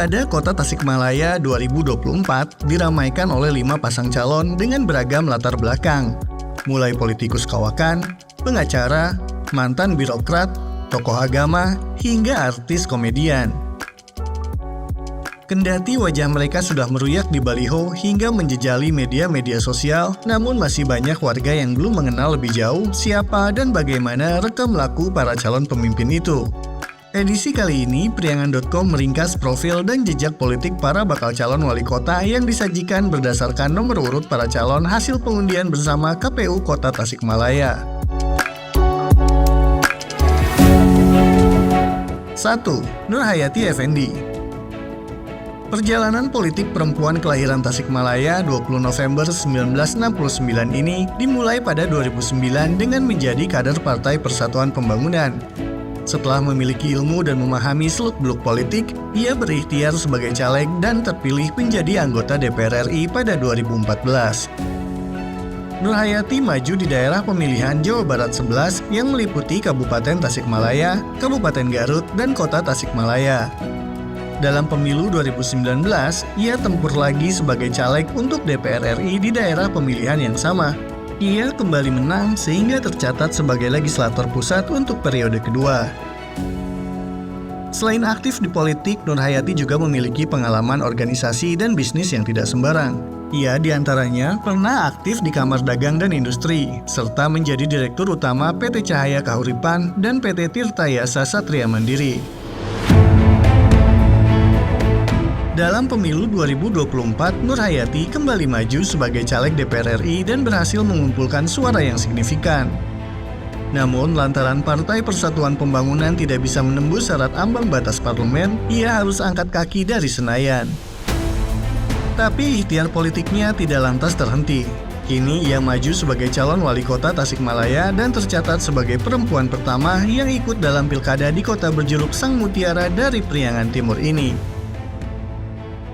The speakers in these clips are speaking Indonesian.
Pilkada Kota Tasikmalaya 2024 diramaikan oleh 5 pasang calon dengan beragam latar belakang, mulai politikus kawakan, pengacara, mantan birokrat, tokoh agama, hingga artis komedian. Kendati wajah mereka sudah meruyak di baliho hingga menjejali media-media sosial, namun masih banyak warga yang belum mengenal lebih jauh siapa dan bagaimana rekam laku para calon pemimpin itu. Edisi kali ini, Priangan.com meringkas profil dan jejak politik para bakal calon wali kota yang disajikan berdasarkan nomor urut para calon hasil pengundian bersama KPU Kota Tasikmalaya. 1. Nurhayati Effendi. Perjalanan politik perempuan kelahiran Tasikmalaya 20 November 1969 ini dimulai pada 2009 dengan menjadi kader Partai Persatuan Pembangunan. Setelah memiliki ilmu dan memahami seluk-beluk politik, ia berikhtiar sebagai caleg dan terpilih menjadi anggota DPR RI pada 2014. Nurhayati maju di daerah pemilihan Jawa Barat 11 yang meliputi Kabupaten Tasikmalaya, Kabupaten Garut, dan Kota Tasikmalaya. Dalam pemilu 2019, ia tempur lagi sebagai caleg untuk DPR RI di daerah pemilihan yang sama. Ia kembali menang sehingga tercatat sebagai legislator pusat untuk periode kedua. Selain aktif di politik, Nurhayati juga memiliki pengalaman organisasi dan bisnis yang tidak sembarang. Ia diantaranya pernah aktif di Kamar Dagang dan Industri, serta menjadi Direktur Utama PT Cahaya Kahuripan dan PT Tirtayasa Satria Mandiri. Dalam pemilu 2024, Nurhayati kembali maju sebagai caleg DPR RI dan berhasil mengumpulkan suara yang signifikan. Namun, lantaran Partai Persatuan Pembangunan tidak bisa menembus syarat ambang batas parlemen, ia harus angkat kaki dari Senayan. Tapi ikhtiar politiknya tidak lantas terhenti. Kini ia maju sebagai calon wali kota Tasikmalaya dan tercatat sebagai perempuan pertama yang ikut dalam pilkada di kota berjuluk Sang Mutiara dari Priangan Timur ini.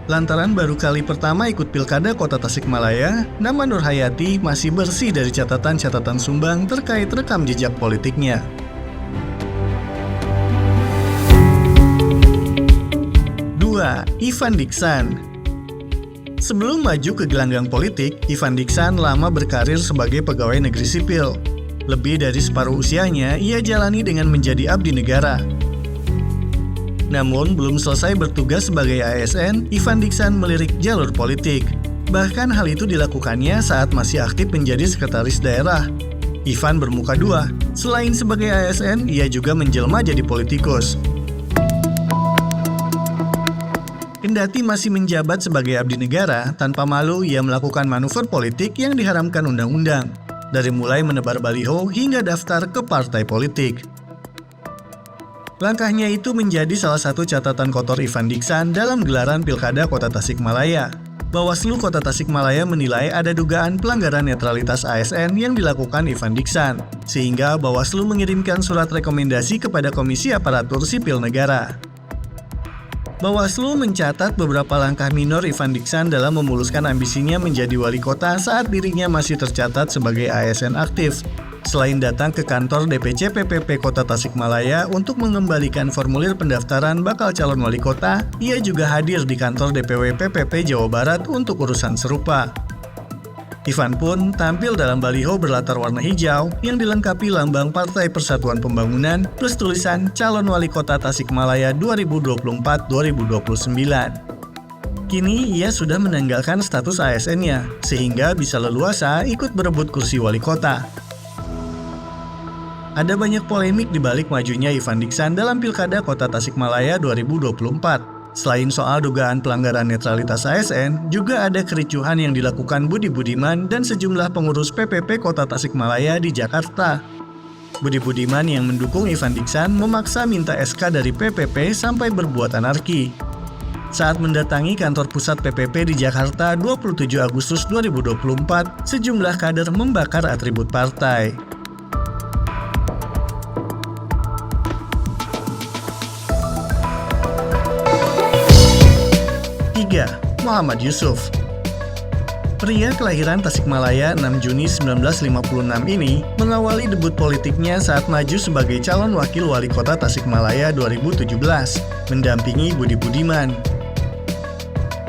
Lantaran baru kali pertama ikut pilkada kota Tasikmalaya, nama Nurhayati masih bersih dari catatan-catatan sumbang terkait rekam jejak politiknya. 2. Ivan Diksan. Sebelum maju ke gelanggang politik, Ivan Diksan lama berkarir sebagai pegawai negeri sipil. Lebih dari separuh usianya, ia jalani dengan menjadi abdi negara. Namun, belum selesai bertugas sebagai ASN, Ivan Diksan melirik jalur politik. Bahkan hal itu dilakukannya saat masih aktif menjadi sekretaris daerah. Ivan bermuka dua. Selain sebagai ASN, ia juga menjelma jadi politikus. Kendati masih menjabat sebagai abdi negara, tanpa malu ia melakukan manuver politik yang diharamkan undang-undang. Dari mulai menebar baliho hingga daftar ke partai politik. Langkahnya itu menjadi salah satu catatan kotor Ivan Diksan dalam gelaran Pilkada Kota Tasikmalaya. Bawaslu Kota Tasikmalaya menilai ada dugaan pelanggaran netralitas ASN yang dilakukan Ivan Diksan, sehingga Bawaslu mengirimkan surat rekomendasi kepada Komisi Aparatur Sipil Negara. Bawaslu mencatat beberapa langkah minor Ivan Diksan dalam memuluskan ambisinya menjadi wali kota saat dirinya masih tercatat sebagai ASN aktif. Selain datang ke kantor DPC PPP Kota Tasikmalaya untuk mengembalikan formulir pendaftaran bakal calon wali kota, ia juga hadir di kantor DPW PPP Jawa Barat untuk urusan serupa. Ivan pun tampil dalam baliho berlatar warna hijau yang dilengkapi lambang Partai Persatuan Pembangunan plus tulisan Calon Wali Kota Tasikmalaya 2024-2029. Kini ia sudah menanggalkan status ASN-nya, sehingga bisa leluasa ikut berebut kursi wali kota. Ada banyak polemik di balik majunya Ivan Diksan dalam Pilkada Kota Tasikmalaya 2024. Selain soal dugaan pelanggaran netralitas ASN, juga ada kericuhan yang dilakukan Budi Budiman dan sejumlah pengurus PPP Kota Tasikmalaya di Jakarta. Budi Budiman yang mendukung Ivan Diksan memaksa minta SK dari PPP sampai berbuat anarki. Saat mendatangi kantor pusat PPP di Jakarta 27 Agustus 2024, sejumlah kader membakar atribut partai. 3. Muhammad Yusuf. Pria kelahiran Tasikmalaya 6 Juni 1956 ini mengawali debut politiknya saat maju sebagai calon wakil wali kota Tasikmalaya 2017, mendampingi Budi Budiman.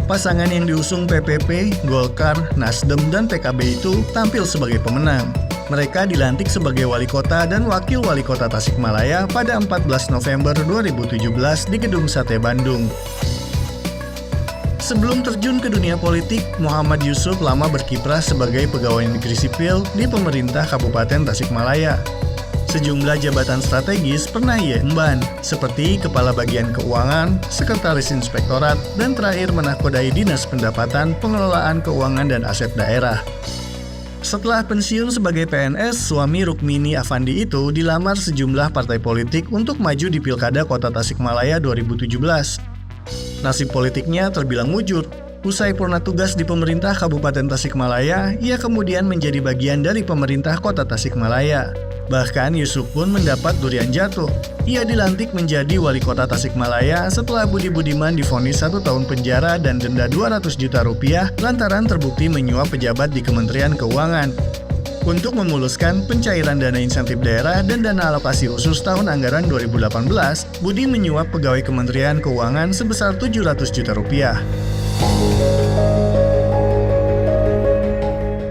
Pasangan yang diusung PPP, Golkar, Nasdem, dan PKB itu tampil sebagai pemenang. Mereka dilantik sebagai wali kota dan wakil wali kota Tasikmalaya pada 14 November 2017 di Gedung Sate Bandung. Sebelum terjun ke dunia politik, Muhammad Yusuf lama berkiprah sebagai pegawai negeri sipil di pemerintah Kabupaten Tasikmalaya. Sejumlah jabatan strategis pernah ia emban, seperti Kepala Bagian Keuangan, Sekretaris Inspektorat, dan terakhir menakodai Dinas Pendapatan, Pengelolaan Keuangan dan Aset Daerah. Setelah pensiun sebagai PNS, suami Rukmini Afandi itu dilamar sejumlah partai politik untuk maju di Pilkada Kota Tasikmalaya 2017. Nasib politiknya terbilang mujur. Usai purna tugas di pemerintah Kabupaten Tasikmalaya, ia kemudian menjadi bagian dari pemerintah Kota Tasikmalaya. Bahkan Yusuf pun mendapat durian jatuh. Ia dilantik menjadi wali kota Tasikmalaya setelah Budi Budiman divonis 1 tahun penjara dan denda 200 juta rupiah lantaran terbukti menyuap pejabat di Kementerian Keuangan. Untuk memuluskan pencairan dana insentif daerah dan dana alokasi khusus tahun anggaran 2018, Budi menyuap pegawai Kementerian Keuangan sebesar 700 juta rupiah.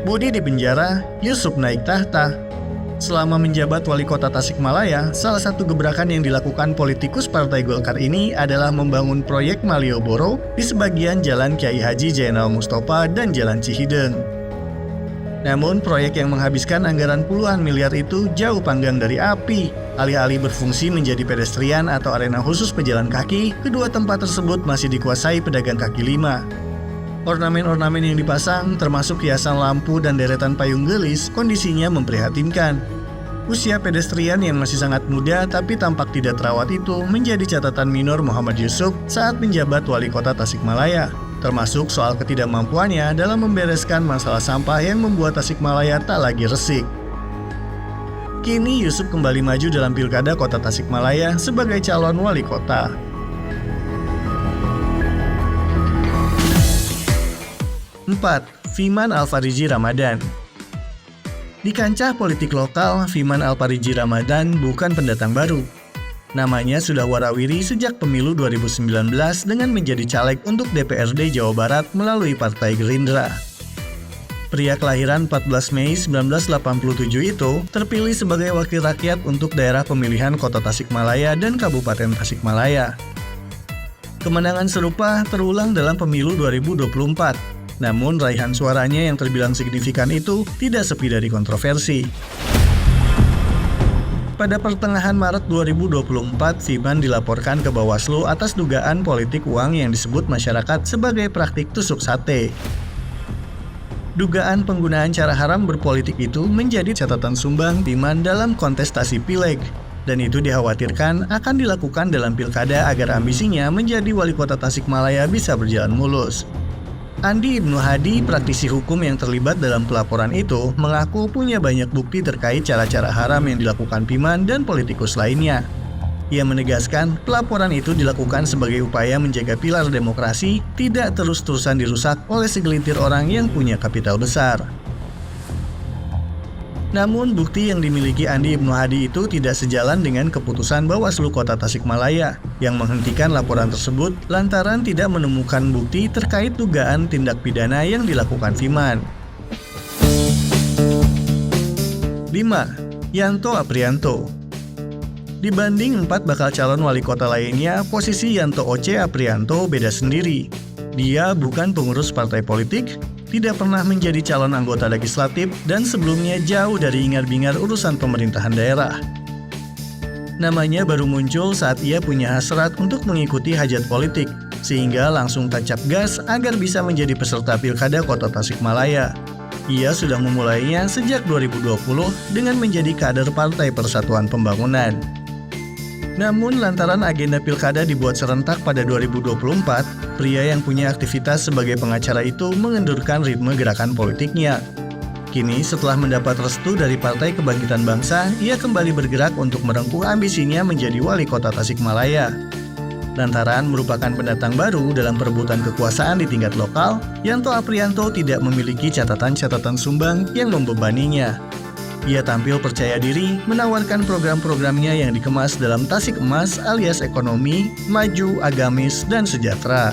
Budi dipenjara, Yusuf naik tahta. Selama menjabat wali kota Tasikmalaya, salah satu gebrakan yang dilakukan politikus Partai Golkar ini adalah membangun proyek Malioboro di sebagian Jalan Kiai Haji Zainal Mustafa dan Jalan Cihideng. Namun, proyek yang menghabiskan anggaran puluhan miliar itu jauh panggang dari api. Alih-alih berfungsi menjadi pedestrian atau arena khusus pejalan kaki, kedua tempat tersebut masih dikuasai pedagang kaki lima. Ornamen-ornamen yang dipasang, termasuk hiasan lampu dan deretan payung gelis, kondisinya memprihatinkan. Usia pedestrian yang masih sangat muda tapi tampak tidak terawat itu menjadi catatan minor Muhammad Yusuf saat menjabat wali kota Tasikmalaya, termasuk soal ketidakmampuannya dalam membereskan masalah sampah yang membuat Tasikmalaya tak lagi resik. Kini Yusuf kembali maju dalam Pilkada Kota Tasikmalaya sebagai calon wali kota. 4. Fiman Alfariji Ramadan. Di kancah politik lokal, Fiman Alfariji Ramadan bukan pendatang baru. Namanya sudah warawiri sejak pemilu 2019 dengan menjadi caleg untuk DPRD Jawa Barat melalui Partai Gerindra. Pria kelahiran 14 Mei 1987 itu terpilih sebagai wakil rakyat untuk daerah pemilihan Kota Tasikmalaya dan Kabupaten Tasikmalaya. Kemenangan serupa terulang dalam pemilu 2024. Namun, raihan suaranya yang terbilang signifikan itu tidak sepi dari kontroversi. Pada pertengahan Maret 2024, Fiman dilaporkan ke Bawaslu atas dugaan politik uang yang disebut masyarakat sebagai praktik tusuk sate. Dugaan penggunaan cara haram berpolitik itu menjadi catatan sumbang Fiman dalam kontestasi Pileg, dan itu dikhawatirkan akan dilakukan dalam pilkada agar ambisinya menjadi wali kota Tasikmalaya bisa berjalan mulus. Andi Ibnu Hadi, praktisi hukum yang terlibat dalam pelaporan itu, mengaku punya banyak bukti terkait cara-cara haram yang dilakukan Fiman dan politikus lainnya. Ia menegaskan pelaporan itu dilakukan sebagai upaya menjaga pilar demokrasi tidak terus-terusan dirusak oleh segelintir orang yang punya kapital besar. Namun, bukti yang dimiliki Andi Ibnu Hadi itu tidak sejalan dengan keputusan Bawaslu Kota Tasikmalaya yang menghentikan laporan tersebut lantaran tidak menemukan bukti terkait dugaan tindak pidana yang dilakukan Fiman. 5. Yanto Aprianto. Dibanding 4 bakal calon wali kota lainnya, posisi Yanto Oce Aprianto beda sendiri. Dia bukan pengurus partai politik, tidak pernah menjadi calon anggota legislatif, dan sebelumnya jauh dari ingar-bingar urusan pemerintahan daerah. Namanya baru muncul saat ia punya hasrat untuk mengikuti hajat politik, sehingga langsung tancap gas agar bisa menjadi peserta Pilkada Kota Tasikmalaya. Ia sudah memulainya sejak 2020 dengan menjadi kader Partai Persatuan Pembangunan. Namun lantaran agenda pilkada dibuat serentak pada 2024, pria yang punya aktivitas sebagai pengacara itu mengendurkan ritme gerakan politiknya. Kini setelah mendapat restu dari Partai Kebangkitan Bangsa, ia kembali bergerak untuk merengkuh ambisinya menjadi wali kota Tasikmalaya. Lantaran merupakan pendatang baru dalam perebutan kekuasaan di tingkat lokal, Yanto Aprianto tidak memiliki catatan-catatan sumbang yang membebaninya. Ia tampil percaya diri, menawarkan program-programnya yang dikemas dalam tasik emas alias ekonomi, maju, agamis, dan sejahtera.